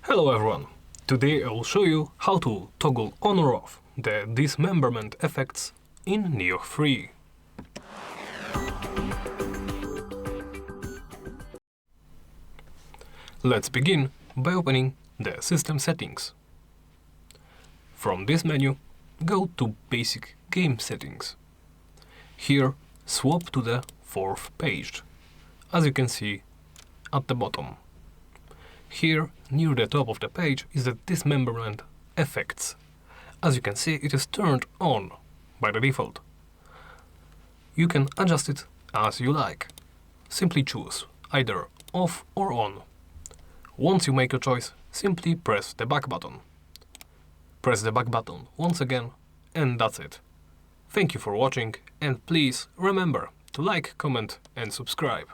Hello everyone! Today I will show you how to toggle on or off the dismemberment effects in Nioh 3. Let's begin by opening the system settings. From this menu, go to Basic Game Settings. Here, swap to the 4th page, as you can see at the bottom. Here, near the top of the page, is the dismemberment effects. As you can see, it is turned on by the default. You can adjust it as you like. Simply choose either off or on. Once you make your choice, simply press the back button. Press the back button once again, and that's it. Thank you for watching, and please remember to like, comment and subscribe.